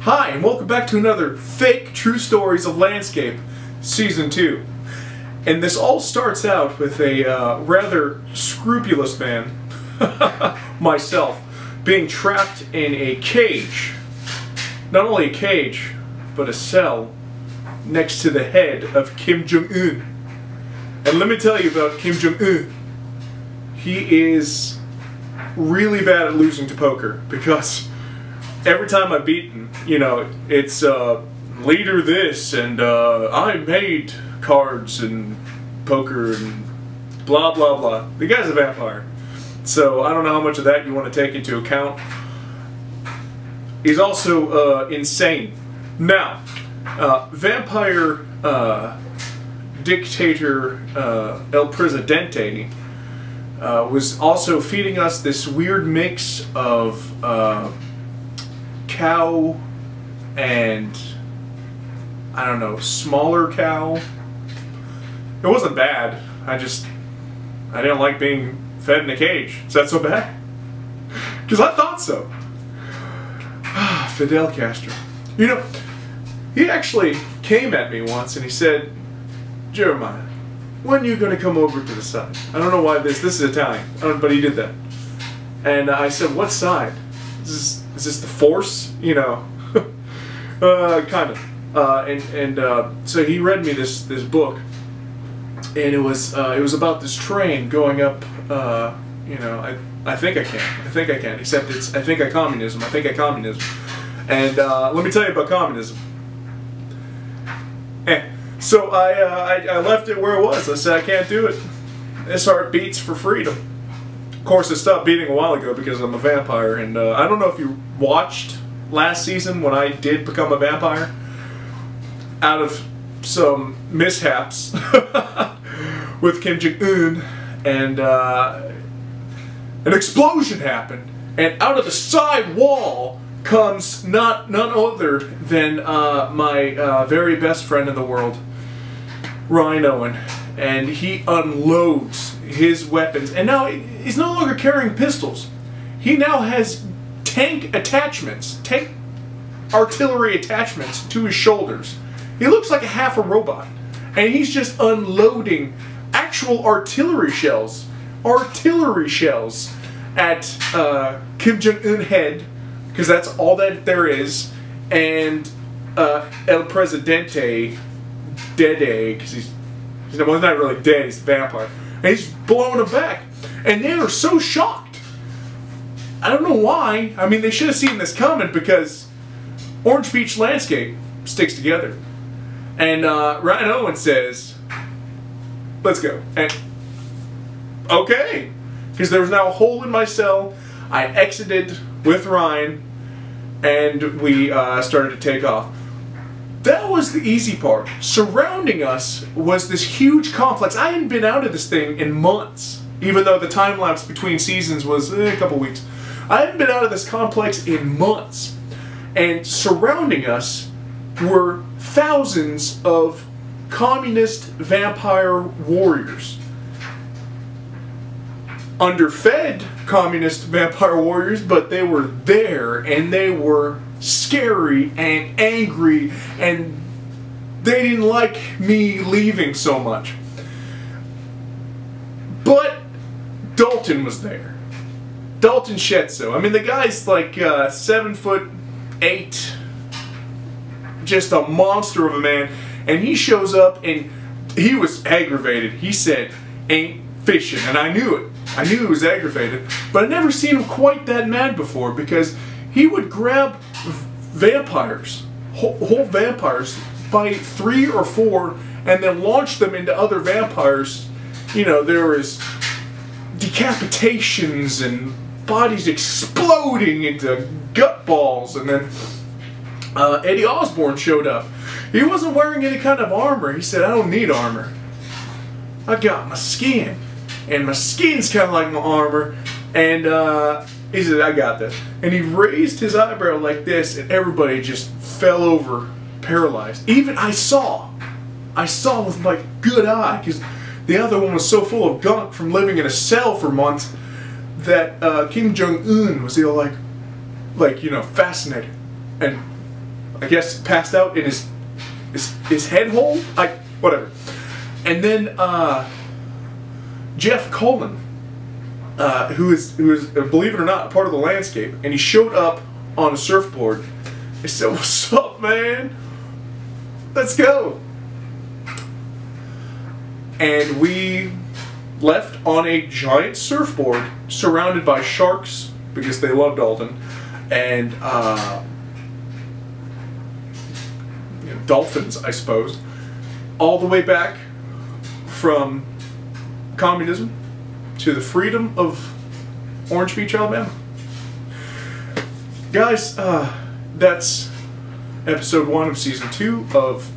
Hi, and welcome back to another Fake True Stories of Landscape, Season 2. And this all starts out with a rather scrupulous man, myself, being trapped in a cage. Not only a cage, but a cell next to the head of Kim Jong-un. And let me tell you about Kim Jong-un. He is really bad at losing to poker, because every time I beat him, you know, it's leader this, and I made cards and poker and blah blah blah. The guy's a vampire, so I don't know how much of that you want to take into account. He's also insane. Now, vampire dictator El Presidente was also feeding us this weird mix of cow and, I don't know, smaller cow. It wasn't bad. I didn't like being fed in a cage. Is that so bad? Because I thought so. Fidel Castro. You know, he actually came at me once and he said, "Jeremiah, when are you going to come over to the side?" I don't know why this is Italian, but he did that. And I said, "What side? Is this the force?" You know, kind of. So he read me this book, and it was about this train going up. You know, I think I can. Except it's I think I communism. And let me tell you about communism. So I left it where it was. I said I can't do it. This heart beats for freedom. Of course, I stopped beating a while ago because I'm a vampire, and I don't know if you watched last season when I did become a vampire. Out of some mishaps with Kim Jong-un, and an explosion happened, and out of the side wall comes none other than my very best friend in the world, Ryan Owen, and he unloads his weapons, and now he's no longer carrying pistols. He now has tank artillery attachments to his shoulders. He looks like half a robot, and he's just unloading actual artillery shells at Kim Jong-un head, because that's all that there is, and El Presidente Dede, because he's not really dead, he's a vampire, and he's blowing them back, and they are so shocked. I don't know why. I mean, they should have seen this coming, because Orange Beach landscape sticks together. And Ryan Owen says, "Let's go." And okay, because there was now a hole in my cell. I exited with Ryan, and we started to take off. That was the easy part. Surrounding us was this huge complex. I hadn't been out of this thing in months, even though the time lapse between seasons was a couple weeks. I hadn't been out of this complex in months, and surrounding us were thousands of communist vampire warriors. Underfed communist vampire warriors, but they were there, and they were scary and angry, and they didn't like me leaving so much. But Dalton was there. Dalton Shetso. I mean, the guy's like 7'8", just a monster of a man, and he shows up, and he was aggravated. He said, "Ain't fishing," and I knew it. I knew he was aggravated, but I'd never seen him quite that mad before, because he would grab vampires, whole vampires, by 3 or 4, and then launch them into other vampires. You know, there was decapitations and bodies exploding into gut balls, and then Eddie Osborne showed up. He wasn't wearing any kind of armor. He said, "I don't need armor. I got my skin, and my skin's kind of like my armor." And he said, "I got this." And he raised his eyebrow like this, and everybody just fell over, paralyzed. Even I saw with my good eye, because the other one was so full of gunk from living in a cell for months, that Kim Jong-un was like, you know, fascinated. And I guess passed out in his head hole. Whatever. And then Jeff Coleman, who is believe it or not, part of the landscape, and he showed up on a surfboard. He said, "What's up, man? Let's go." And we left on a giant surfboard surrounded by sharks because they love Dalton, and dolphins, I suppose, all the way back from communism to the freedom of Orange Beach, Alabama. Guys, that's episode 1 of season 2 of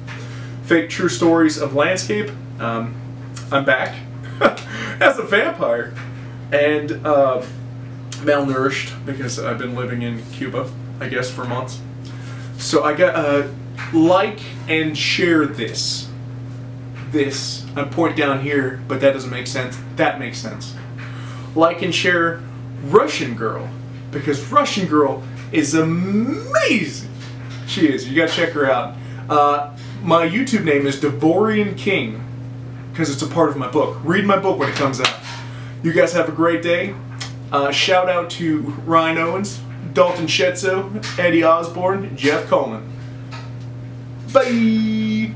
Fake True Stories of Landscape. I'm back as a vampire and malnourished because I've been living in Cuba, I guess, for months. So I got like and share this. I'm pointing down here, but that doesn't make sense. That makes sense. Like and share Russian Girl, because Russian Girl is amazing. She is. You gotta check her out. My YouTube name is Devorian King, because it's a part of my book. Read my book when it comes out. You guys have a great day. Shout out to Ryan Owens, Dalton Shetso, Eddie Osborne, Jeff Coleman. Bye!